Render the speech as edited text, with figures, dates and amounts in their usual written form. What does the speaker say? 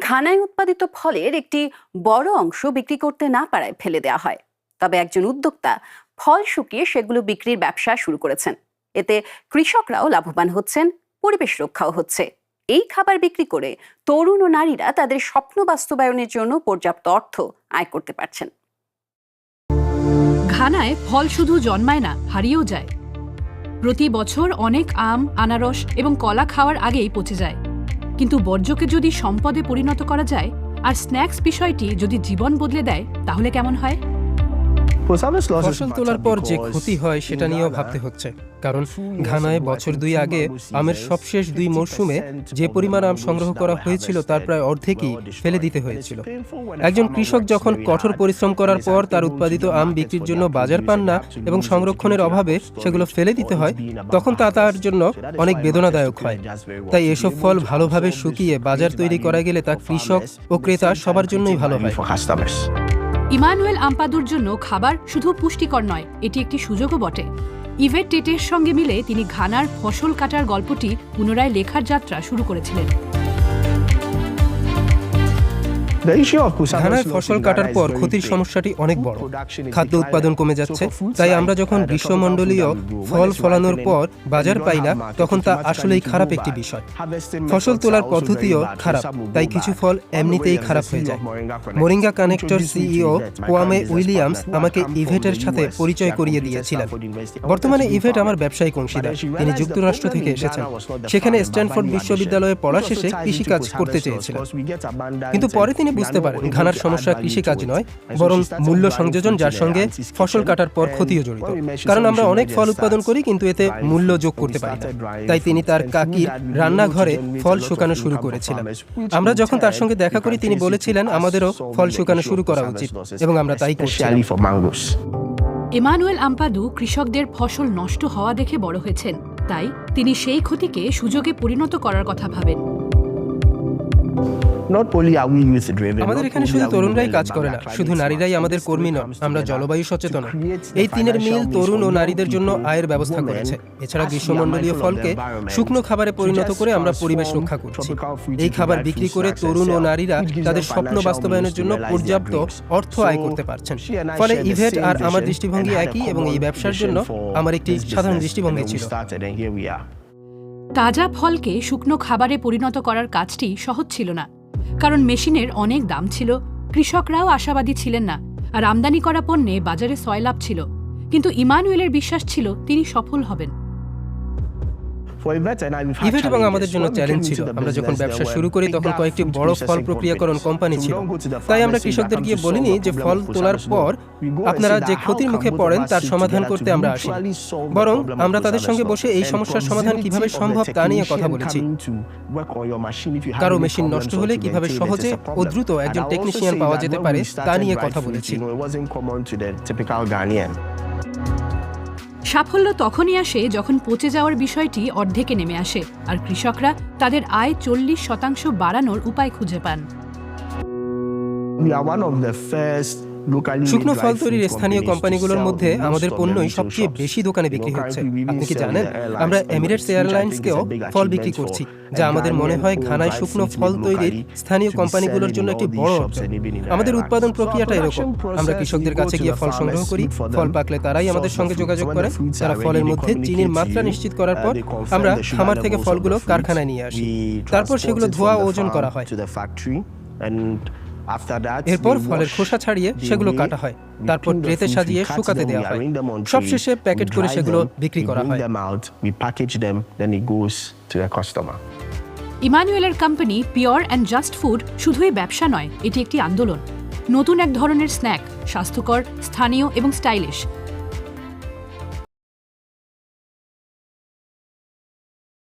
ঘানায় উৎপাদিত ফলের একটি বড় অংশ বিক্রি করতে না পারায় ফেলে দেওয়া হয়। তবে একজন উদ্যোক্তা ফল শুকিয়ে সেগুলো বিক্রির ব্যবসা শুরু করেছেন। এতে কৃষকরাও লাভবান হচ্ছেন, পরিবেশ রক্ষাও হচ্ছে। এই খাবার বিক্রি করে তরুণ ও নারীরা তাদের স্বপ্ন বাস্তবায়নের জন্য পর্যাপ্ত অর্থ আয় করতে পারছেন। ঘানায় ফল শুধু জন্মায় না, হারিয়েও যায়। প্রতি বছর অনেক আম, আনারস এবং কলা খাওয়ার আগেই পচে যায়। কিন্তু বর্জ্যকে যদি সম্পদে পরিণত করা যায় আর স্ন্যাক্স বিষয়টি যদি জীবন বদলে দেয়, তাহলে কেমন হয়? ফসল তোলার পর যে ক্ষতি হয় সেটা নিয়েও ভাবতে হচ্ছে, কারণ ঘানায় বছর 2 আগে আমের সবশেষ 2 মরশুমে যে পরিমাণ আম সংগ্রহ করা হয়েছিল তার প্রায় অর্ধেকই ফেলে দিতে হয়েছিল। একজন কৃষক যখন কঠোর পরিশ্রম করার পর তার উৎপাদিত আম বিক্রির জন্য বাজার পান না এবং সংরক্ষণের অভাবে সেগুলো ফেলে দিতে হয়, তখন তা তার জন্য অনেক বেদনাদায়ক হয়। তাই এসব ফল ভালোভাবে শুকিয়ে বাজার তৈরি করা গেলে তা কৃষক ও ক্রেতা সবার জন্যই ভালো হয়। ইমানুয়েল আম্পাদুর জন্য খাবার শুধু পুষ্টিকর নয়, এটি একটি সুযোগও বটে। ইভেট টেটের সঙ্গে মিলে তিনি ঘানার ফসল কাটার গল্পটি পুনরায় লেখার যাত্রা শুরু করেছিলেন। ঘানায় ফসল কাটার পর ক্ষতির সমস্যাটি অনেক বড়। খাদ্য উৎপাদন কমে যাচ্ছে, তাই আমরা যখন গ্রীষ্মমণ্ডলীয় ফল ফলানোর পর বাজার পাই না, তখন তা আসলেই খারাপ একটি বিষয়। ফসল তোলার পদ্ধতিও খারাপ, তাই কিছু ফল এমনিতেই খারাপ হয়ে যায়। Moringa connector CEO Kwame Williams আমাকে ইভেটের সাথে পরিচয় করিয়ে দিয়েছিলেন। বর্তমানে ইভেট আমার ব্যবসায়িক অংশীদার। তিনি যুক্তরাষ্ট্র থেকে এসেছেন। সেখানে স্ট্যানফোর্ড বিশ্ববিদ্যালয়ে পড়া শেষে কৃষিকাজ করতে চেয়েছিলেন, কিন্তু পরে তিনি বুঝতে পারেন ঘানার সমস্যা কৃষিকাজ নয়, বরং মূল্য সংযোজন, যার সঙ্গে ফসল কাটার পর ক্ষতিও জড়িত। কারণ আমরা অনেক ফল উৎপাদন করি কিন্তু এতে মূল্য যোগ করতে পারি না। তাই তিনি তার কাকির রান্নাঘরে ফল শুকানো শুরু করেছিলেন। আমরা যখন তার সঙ্গে দেখা করি তিনি বলেছিলেন আমাদেরও ফল শুকানো শুরু করা উচিত, এবং আমরা তাই করছিলাম। ইমানুয়েল আম্পাদু কৃষকদের ফসল নষ্ট হওয়া দেখে বড় হয়েছেন, তাই তিনি সেই ক্ষতিকে সুযোগে পরিণত করার কথা ভাবেন। আমাদের এখানে শুধু তরুণরাই কাজ করে না, শুধু নারীরাই আমাদের কর্মী নন, আমরা জলবায়ু সচেতন। এই তিনের মিল তরুণ ও নারীদের জন্য আয়ের ব্যবস্থা করেছে। এছাড়া গ্রীষ্মমণ্ডলীয় ফলকে শুকনো খাবারে পরিণত করে আমরা পরিবেশ রক্ষা করছি। এই খাবার বিক্রি করে তরুণ ও নারীরা তাদের স্বপ্ন বাস্তবায়নের জন্য পর্যাপ্ত অর্থ আয় করতে পারছেন। ফলে ইভেট আর আমার দৃষ্টিভঙ্গি একই, এবং এই ব্যবসার জন্য আমার একটি সাধারণ দৃষ্টিভঙ্গি ছিল। তাজা ফলকে শুকনো খাবারে পরিণত করার কাজটি সহজ ছিল না, কারণ মেশিনের অনেক দাম ছিল। কৃষকরাও আশাবাদী ছিলেন না, আর আমদানি করা পণ্যে বাজারে সয়লাভ ছিল। কিন্তু ইমানুয়েলের বিশ্বাস ছিল তিনি সফল হবেন। ইভেট এবং আমাদের জন্য চ্যালেঞ্জ ছিল। আমরা যখন ব্যবসা শুরু করি তখন কয়েকটি বড় ফল প্রক্রিয়াকরণ কোম্পানি ছিল। তাই আমরা কৃষকদের গিয়ে বলিনি যে ফল তোলার পর আপনারা যে ক্ষতির মুখে পড়েন তার সমাধান করতে আমরা আসি, বরং আমরা তাদের সঙ্গে বসে এই সমস্যার সমাধান কিভাবে সম্ভব তা নিয়ে কথা বলেছি। কারো মেশিন নষ্ট হলে কিভাবে সহজে ও দ্রুত একজন টেকনিশিয়ান পাওয়া যেতে পারে তা নিয়ে কথা বলেছি। সাফল্য তখনই আসে যখন পচে যাওয়ার বিষয়টি অর্ধেকে নেমে আসে, আর কৃষকরা তাদের আয় 40% বাড়ানোর উপায় খুঁজে পান। শুকনো ফল তৈরির স্থানীয় কোম্পানিগুলোর মধ্যে আমাদের পণ্যই সবচেয়ে বেশি দোকানে বিক্রি হচ্ছে। আপনি কি জানেন, আমরা এমিরেটস এয়ারলাইন্সকেও ফল বিক্রি করছি, যা আমাদের মনে হয় ঘানায় শুকনো ফল তৈরির স্থানীয় কোম্পানিগুলোর জন্য একটি বড় অর্জন। আমাদের উৎপাদন প্রক্রিয়াটা এরকম, আমরা কৃষকদের কাছে গিয়ে ফল সংগ্রহ করি, ফল পাকলে তারাই আমাদের সঙ্গে যোগাযোগ করে। তারা ফলের মধ্যে চিনির মাত্রা নিশ্চিত করার পর আমরা খামার থেকে ফলগুলো কারখানায় নিয়ে আসি। তারপর সেগুলো ধোয়া ও ওজন করা হয়। এরপর ফলের খোসা ছাড়িয়ে সেগুলো কাটা হয়, তারপর ট্রেতে সাজিয়ে শুকাতে দেওয়া হয়। সবশেষে প্যাকেট করে সেগুলো বিক্রি করা হয়। ইমানুয়েলের company pure and just food শুধুই ব্যবসা নয়, এটি একটি আন্দোলন। নতুন এক ধরনের স্ন্যাক, স্বাস্থ্যকর, স্থানীয় এবং স্টাইলিশ,